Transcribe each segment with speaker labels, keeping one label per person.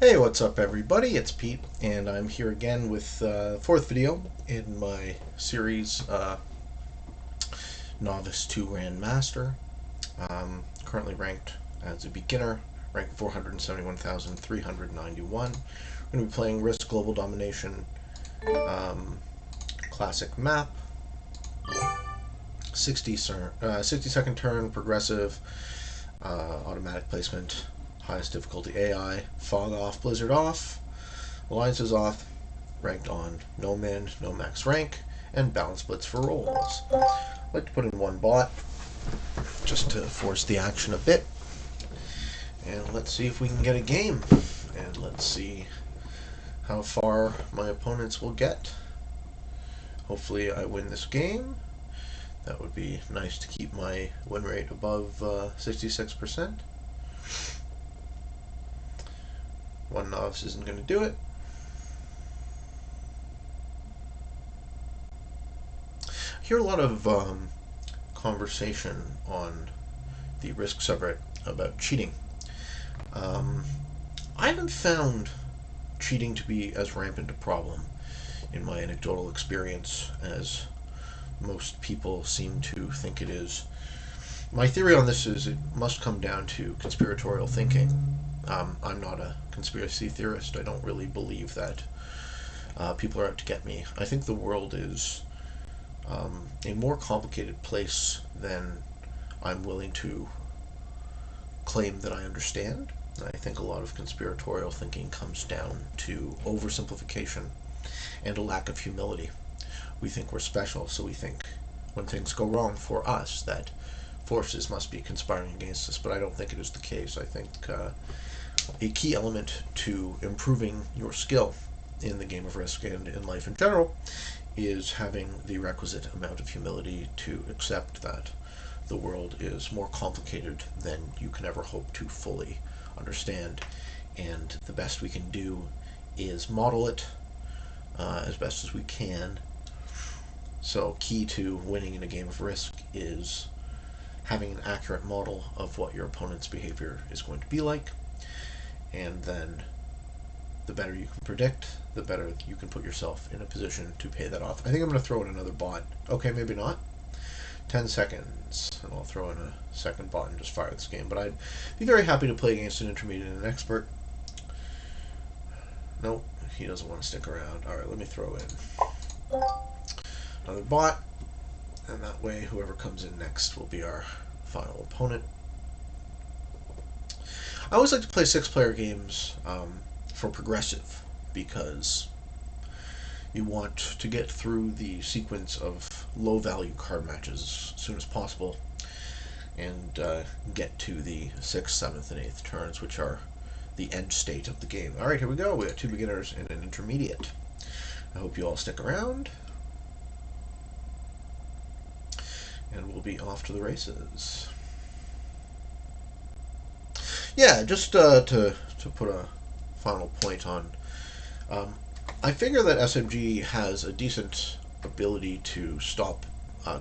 Speaker 1: Hey, what's up everybody? It's Pete, and I'm here again with the fourth video in my series, Novice to Grandmaster. Currently ranked as a beginner, ranked 471,391. We're going to be playing Risk Global Domination, classic map, 60-second turn, progressive, automatic placement, highest difficulty AI, fog off, blizzard off, alliances off, ranked on no min, no max rank, and balance blitz for rolls. I'd like to put in one bot just to force the action a bit, and let's see if we can get a game, and let's see how far my opponents will get. Hopefully I win this game. That would be nice to keep my win rate above 66%. One novice isn't going to do it. I hear a lot of conversation on the Risk subreddit about cheating. I haven't found cheating to be as rampant a problem in my anecdotal experience as most people seem to think it is. My theory on this is it must come down to conspiratorial thinking. I'm not a conspiracy theorist. I don't really believe that people are out to get me. I think the world is a more complicated place than I'm willing to claim that I understand. I think a lot of conspiratorial thinking comes down to oversimplification and a lack of humility. We think we're special, so we think when things go wrong for us that forces must be conspiring against us, but I don't think it is the case. I think a key element to improving your skill in the game of Risk and in life in general is having the requisite amount of humility to accept that the world is more complicated than you can ever hope to fully understand, and the best we can do is model it as best as we can. So key to winning in a game of Risk is having an accurate model of what your opponent's behavior is going to be like, and then the better you can predict, the better you can put yourself in a position to pay that off. I think I'm going to throw in another bot. Okay, maybe not. 10 seconds, and I'll throw in a second bot and just fire this game. But I'd be very happy to play against an intermediate and an expert. Nope, he doesn't want to stick around. Alright, let me throw in another bot, and that way whoever comes in next will be our final opponent. I always like to play 6-player games for progressive, because you want to get through the sequence of low-value card matches as soon as possible and get to the 6th, 7th, and 8th turns, which are the end state of the game. Alright, here we go. We got 2 beginners and an intermediate. I hope you all stick around, and we'll be off to the races. Yeah, just to put a final point on, I figure that SMG has a decent ability to stop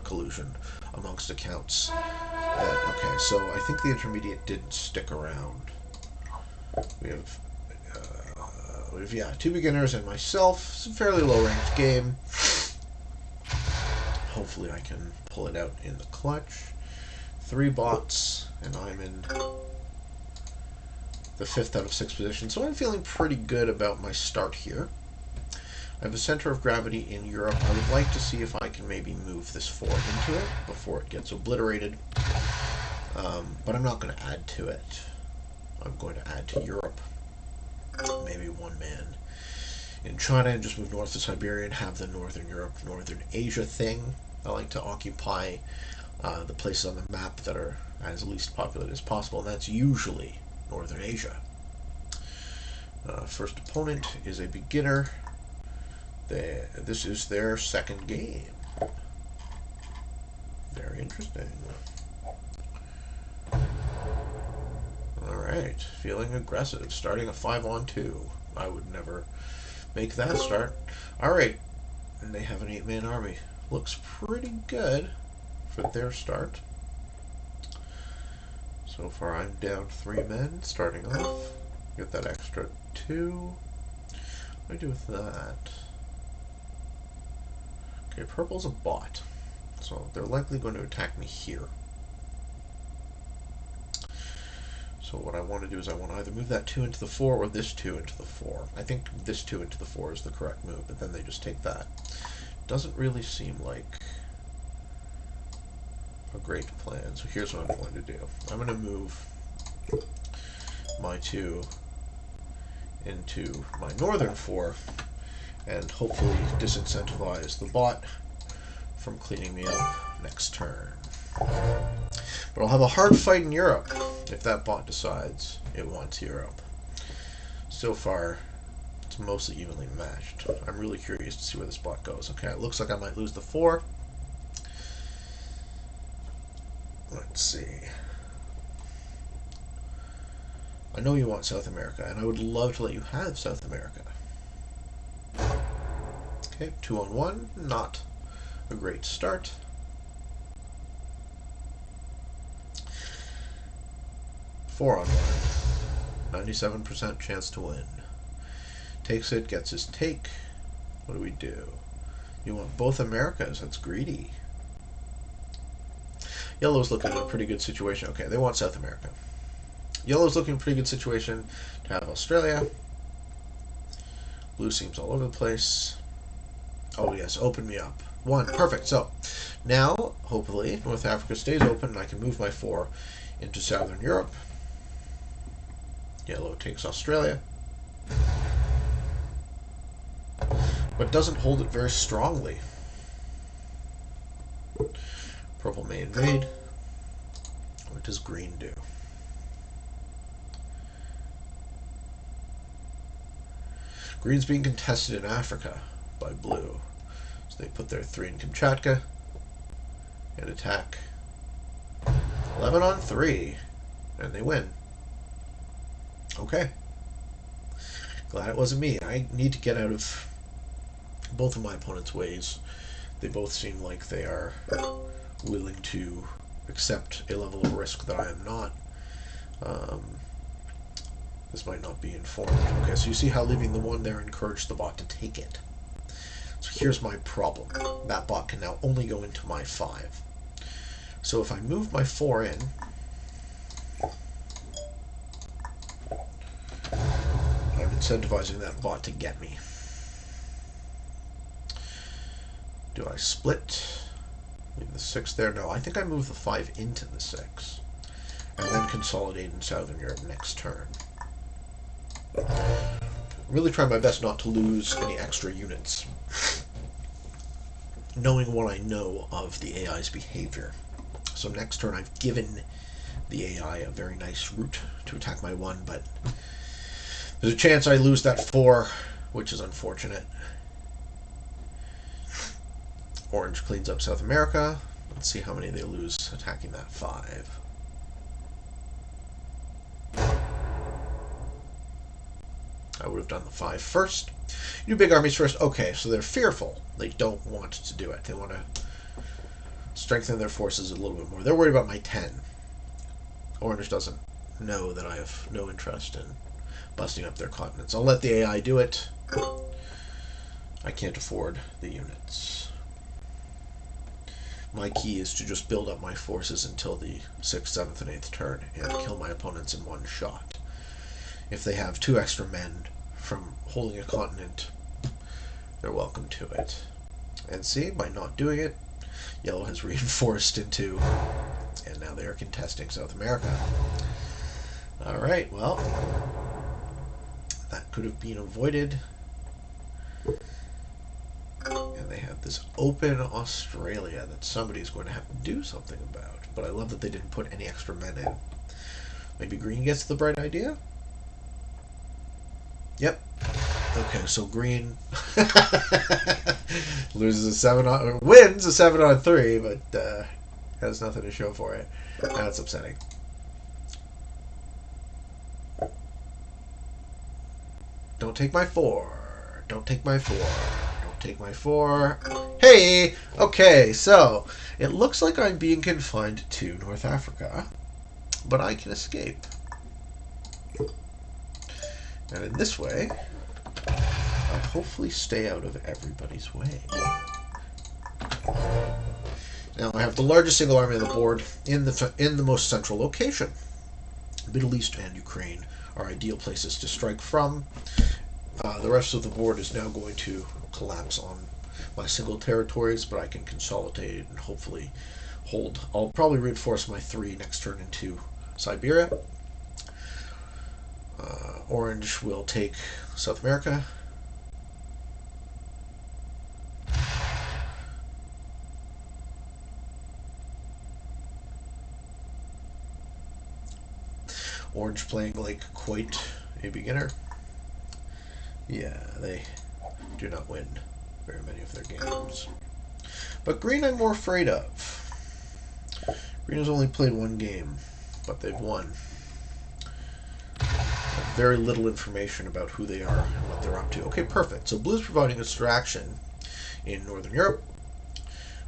Speaker 1: collusion amongst accounts. Okay, so I think the intermediate didn't stick around. We have yeah, 2 beginners and myself. It's a fairly low-ranked game. Hopefully I can pull it out in the clutch. 3 bots, and I'm in the 5th out of 6 position, so I'm feeling pretty good about my start here. I have a center of gravity in Europe. I would like to see if I can maybe move this fort into it before it gets obliterated, but I'm not going to add to it. I'm going to add to Europe. Maybe 1 man in China and just move north to Siberia and have the Northern Europe, Northern Asia thing. I like to occupy the places on the map that are as least populated as possible, and that's usually Northern Asia. First opponent is a beginner. This is their second game. Very interesting. Alright, feeling aggressive, starting a 5-on-2. I would never make that start. Alright, and they have an 8-man army. Looks pretty good for their start. So far I'm down 3 men starting off. Get that extra 2. What do I do with that? Okay, purple's a bot. So they're likely going to attack me here. So what I want to do is I want to either move that 2 into the 4 or this 2 into the 4. I think this 2 into the 4 is the correct move, but then they just take that. Doesn't really seem like a great plan. So here's what I'm going to do. I'm going to move my 2 into my northern 4 and hopefully disincentivize the bot from cleaning me up next turn. But I'll have a hard fight in Europe if that bot decides it wants Europe. So far, it's mostly evenly matched. I'm really curious to see where this bot goes. Okay, it looks like I might lose the 4. Let's see. I know you want South America, and I would love to let you have South America. Okay, 2 on 1, not a great start. Four on 1. 97% chance to win. Takes it, gets his take. What do we do? You want both Americas. That's greedy. Yellow's looking in a pretty good situation. Okay, they want South America. Yellow's looking in a pretty good situation to have Australia. Blue seems all over the place. Oh yes, open me up. 1. Perfect. So, now, hopefully, North Africa stays open and I can move my 4 into Southern Europe. Yellow takes Australia. But doesn't hold it very strongly. Purple may invade. What does green do? Green's being contested in Africa by blue. So they put their 3 in Kamchatka and attack. 11 on 3. And they win. Okay. Glad it wasn't me. I need to get out of both of my opponent's ways. They both seem like they are willing to accept a level of risk that I am not. This might not be informed. Okay, so you see how leaving the 1 there encouraged the bot to take it. So here's my problem. That bot can now only go into my 5. So if I move my 4 in, I'm incentivizing that bot to get me. Do I split? Leave the 6 there? No, I think I move the 5 into the 6. And then consolidate in Southern Europe next turn. Really try my best not to lose any extra units. Knowing what I know of the AI's behavior. So next turn I've given the AI a very nice route to attack my 1, but there's a chance I lose that 4, which is unfortunate. Orange cleans up South America. Let's see how many they lose attacking that 5. I would have done the 5 first. You do big armies first. Okay, so they're fearful. They don't want to do it. They want to strengthen their forces a little bit more. They're worried about my 10. Orange doesn't know that I have no interest in busting up their continents. I'll let the AI do it. I can't afford the units. My key is to just build up my forces until the 6th, 7th, and 8th turn and kill my opponents in one shot. If they have 2 extra men from holding a continent, they're welcome to it. And see, by not doing it, Yellow has reinforced into, and now they are contesting South America. Alright, well, that could have been avoided. And they have this open Australia that somebody's going to have to do something about. But I love that they didn't put any extra men in. Maybe green gets the bright idea? Yep. Okay, so green loses a 7 on, or wins a 7 on 3, but has nothing to show for it. That's upsetting. Don't take my 4. Don't take my 4. Don't take my 4. Hey! Okay, so it looks like I'm being confined to North Africa, but I can escape. And in this way, I hopefully stay out of everybody's way. Now I have the largest single army on the board in the most central location. Middle East and Ukraine are ideal places to strike from. The rest of the board is now going to collapse on my single territories, but I can consolidate and hopefully hold. I'll probably reinforce my 3 next turn into Siberia. Orange will take South America. Orange playing like quite a beginner. Yeah, they do not win very many of their games. But Green I'm more afraid of. Green has only played 1 game, but they've won. I have very little information about who they are and what they're up to. Okay, perfect. So Blue's providing a distraction in Northern Europe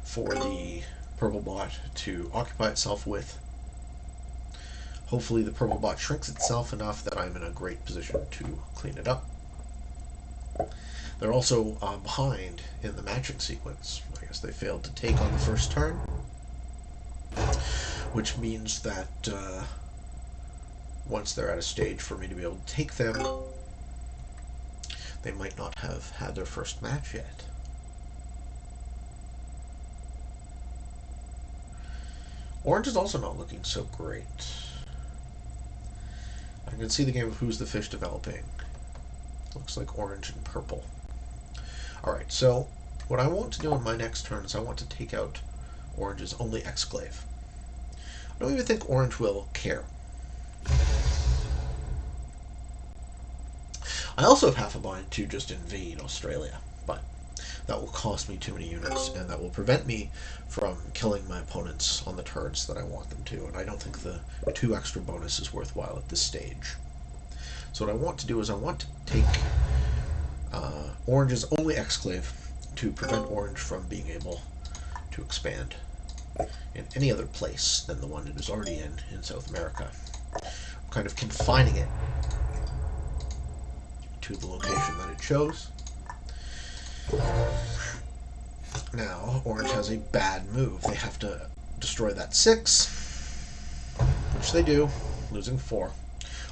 Speaker 1: for the purple bot to occupy itself with. Hopefully the purple bot shrinks itself enough that I'm in a great position to clean it up. They're also behind in the matching sequence. I guess they failed to take on the first turn, which means that once they're at a stage for me to be able to take them, they might not have had their first match yet. Orange is also not looking so great. I can see the game of Who's the Fish developing. Looks like orange and purple. Alright, so what I want to do on my next turn is I want to take out Orange's only exclave. I don't even think Orange will care. I also have half a mind to just invade Australia, but that will cost me too many units, and that will prevent me from killing my opponents on the turns that I want them to, and I don't think the 2 extra bonus is worthwhile at this stage. So what I want to do is I want to take Orange's only exclave to prevent Orange from being able to expand in any other place than the one it is already in South America. I'm kind of confining it to the location that it chose. Now, Orange has a bad move. They have to destroy that 6, which they do, losing 4.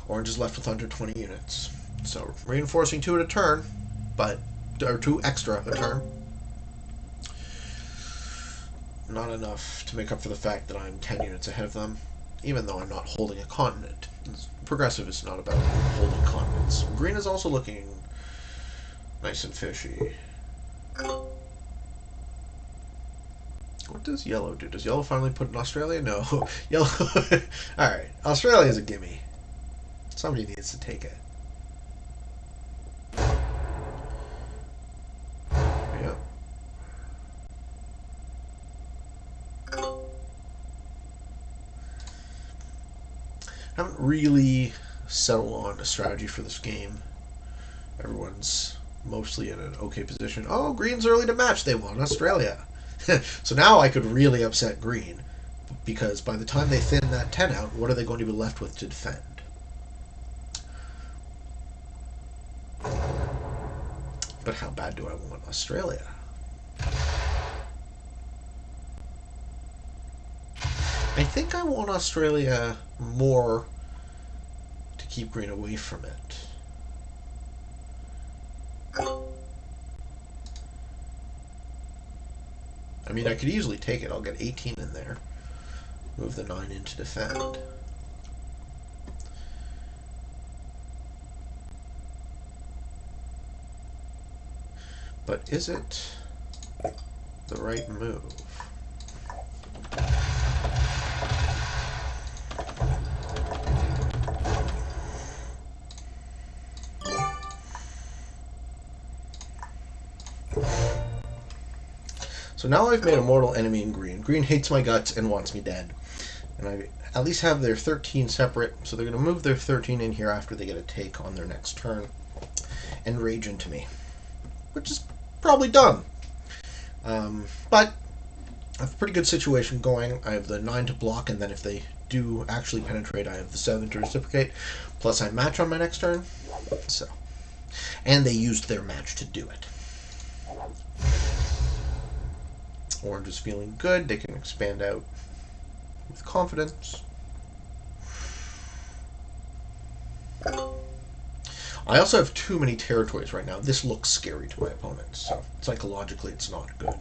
Speaker 1: Orange is left with under 20 units. So, reinforcing 2 at a turn, or 2 extra a turn. Not enough to make up for the fact that I'm 10 units ahead of them, even though I'm not holding a continent. Progressive is not about holding continents. Green is also looking nice and fishy. What does yellow do? Does yellow finally put in Australia? No. Yellow... Alright, Australia's a gimme. Somebody needs to take it. Yeah. Haven't really settled on a strategy for this game. Everyone's mostly in an okay position. Oh, Green's early to match. They won Australia. So now I could really upset Green, because by the time they thin that 10 out, what are they going to be left with to defend? But how bad do I want Australia? I think I want Australia more to keep Green away from it. I mean, I could easily take it. I'll get 18 in there. Move the 9 in to defend. But is it the right move? So now I've made a mortal enemy in Green. Green hates my guts and wants me dead. And I at least have their 13 separate, so they're going to move their 13 in here after they get a take on their next turn and rage into me, which is probably dumb. But I have a pretty good situation going. I have the 9 to block, and then if they do actually penetrate, I have the 7 to reciprocate, plus I match on my next turn. So, and they used their match to do it. Orange is feeling good. They can expand out with confidence. I also have too many territories right now. This looks scary to my opponents, so psychologically it's not good.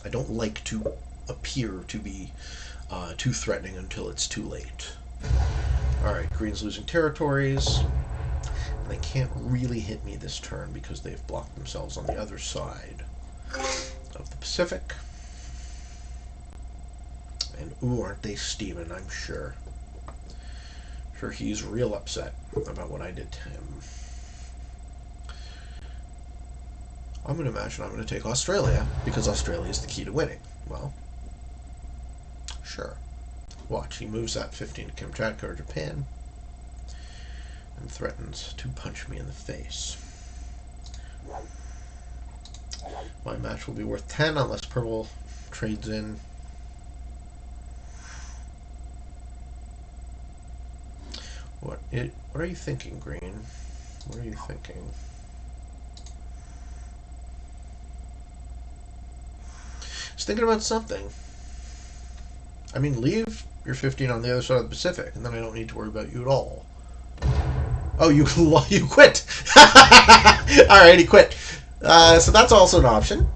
Speaker 1: I don't like to appear to be too threatening until it's too late. Alright, green's losing territories. And they can't really hit me this turn because they've blocked themselves on the other side of the Pacific. And ooh, aren't they steaming, I'm sure. Sure, he's real upset about what I did to him. I'm going to imagine I'm going to take Australia, because Australia is the key to winning. Well, sure. Watch, he moves that 15 to Kamchatka or Japan, and threatens to punch me in the face. My match will be worth 10 unless purple trades in. What are you thinking, green? What are you thinking? Just thinking about something. I mean, leave your 15 on the other side of the Pacific, and then I don't need to worry about you at all. Oh, you quit! Alright, he quit. So that's also an option.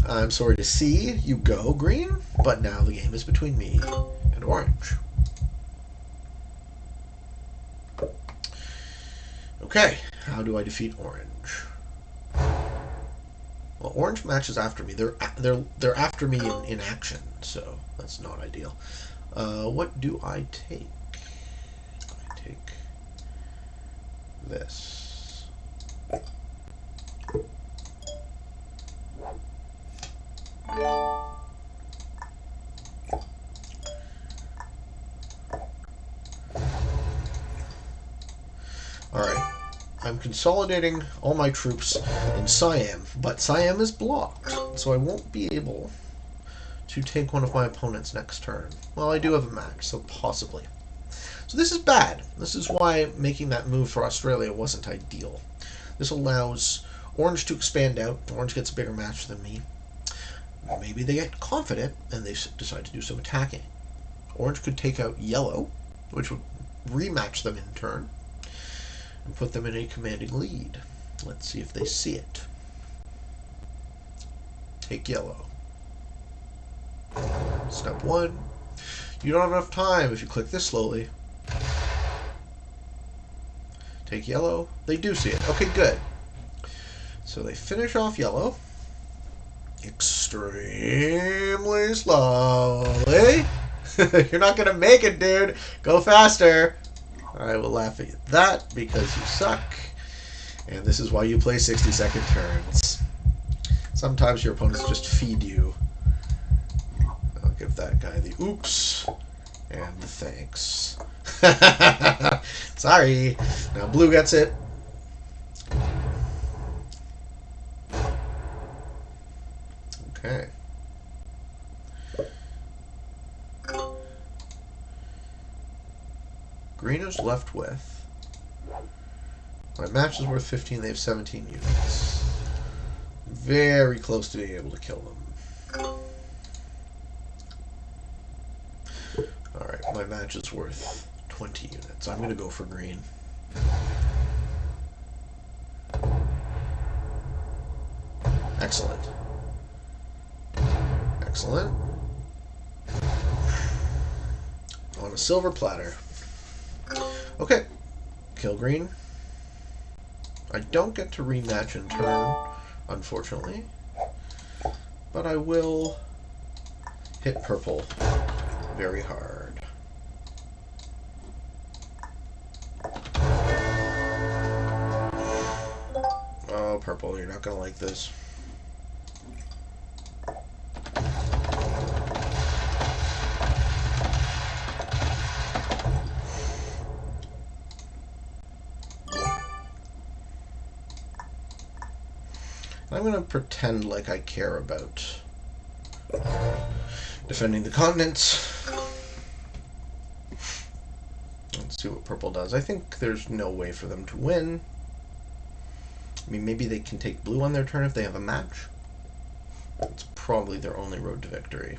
Speaker 1: I'm sorry to see you go, green, but now the game is between me and orange. Okay, how do I defeat orange? Well, orange matches after me. They're after me in action, so that's not ideal. What do I take? I take this. Alright. I'm consolidating all my troops in Siam, but Siam is blocked, so I won't be able to take one of my opponents next turn. Well, I do have a match, so possibly. So this is bad. This is why making that move for Australia wasn't ideal. This allows orange to expand out. Orange gets a bigger match than me. Maybe they get confident and they decide to do some attacking. Orange could take out yellow, which would rematch them in turn, and put them in a commanding lead. Let's see if they see it. Take yellow. Step 1. You don't have enough time if you click this slowly. Take yellow. They do see it. Okay, good. So they finish off yellow. Extremely slowly. You're not going to make it, dude. Go faster. I will laugh at that because you suck. And this is why you play 60-second turns. Sometimes your opponents just feed you. I'll give that guy the oops and the thanks. Sorry. Now blue gets it. Okay. Green is left with. My match is worth 15. They have 17 units. Very close to being able to kill them. Alright, my match is worth 20 units. I'm going to go for green. Excellent. Excellent. On a silver platter. Okay. Kill green. I don't get to rematch in turn, unfortunately. But I will hit purple very hard. Oh, purple, you're not going to like this. I'm going to pretend like I care about defending the continents. Let's see what purple does. I think there's no way for them to win. I mean, maybe they can take blue on their turn if they have a match. It's probably their only road to victory.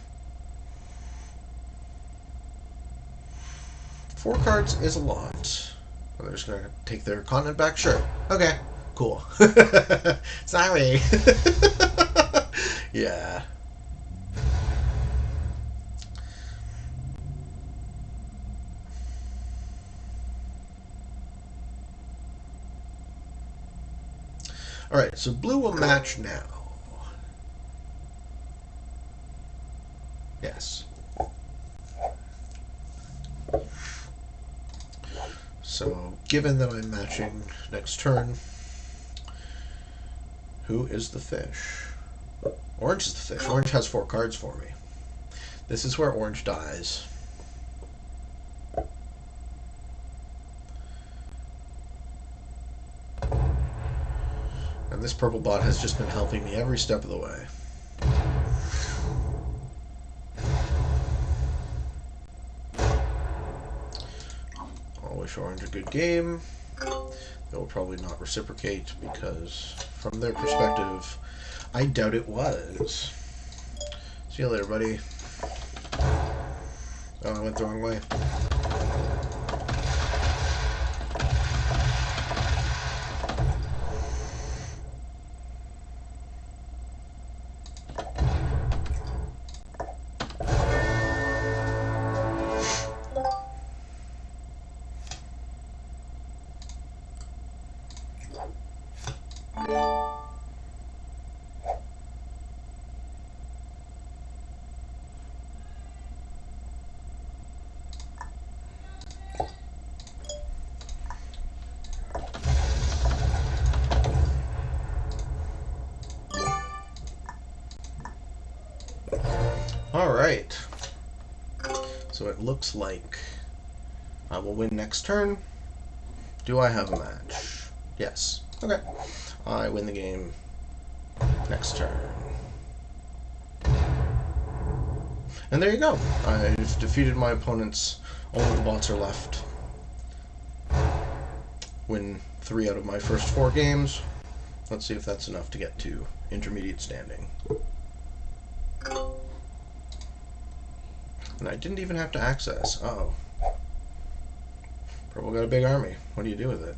Speaker 1: 4 cards is a lot. They're just going to take their continent back? Sure. Okay. Cool. Sorry. Yeah. Alright, so blue will match now. Yes. So, given that I'm matching next turn, who is the fish? Orange is the fish. Orange has 4 cards for me. This is where orange dies. And this purple bot has just been helping me every step of the way. I'll wish orange a good game. They will probably not reciprocate because, from their perspective, I doubt it was. See you later, buddy. Oh, I went the wrong way. Alright, so it looks like I will win next turn. Do I have a match? Yes. Okay. I win the game next turn. And there you go. I've defeated my opponents. Only the bots are left. Win 3 out of my first 4 games. Let's see if that's enough to get to intermediate standing. And I didn't even have to access. Uh-oh. Purple got a big army. What do you do with it?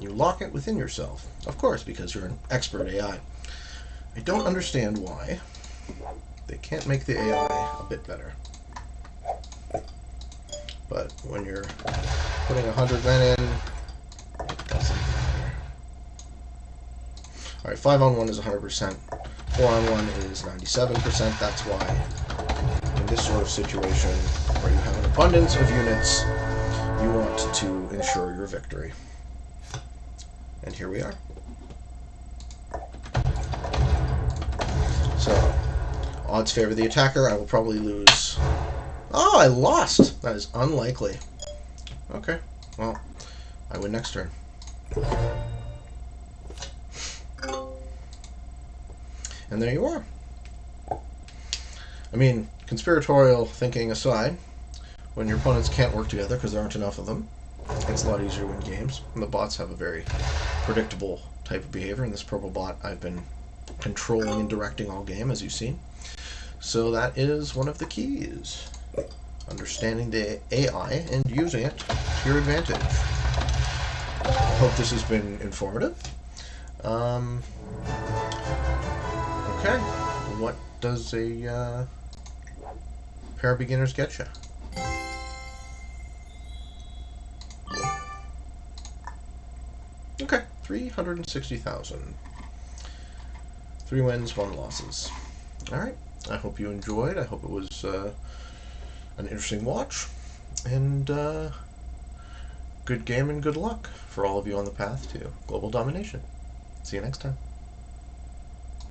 Speaker 1: You lock it within yourself. Of course, because you're an expert AI. I don't understand why they can't make the AI a bit better. But when you're putting 100 men in, it doesn't matter. Alright, 5 on 1 is 100%. 4 on 1 is 97%. That's why in this sort of situation, where you have an abundance of units, you want to ensure your victory. And here we are. So, odds favor the attacker. I will probably lose. Oh, I lost! That is unlikely. Okay, well, I win next turn. And there you are. I mean, conspiratorial thinking aside, when your opponents can't work together because there aren't enough of them, it's a lot easier to win games. And the bots have a very predictable type of behavior. In this purple bot, I've been controlling and directing all game, as you've seen. So that is one of the keys. Understanding the AI and using it to your advantage. I hope this has been informative. Okay. What does a pair of beginners get you? Okay, 360,000. 3 wins, 1 losses. Alright, I hope you enjoyed. I hope it was an interesting watch. And good game and good luck for all of you on the path to global domination. See you next time.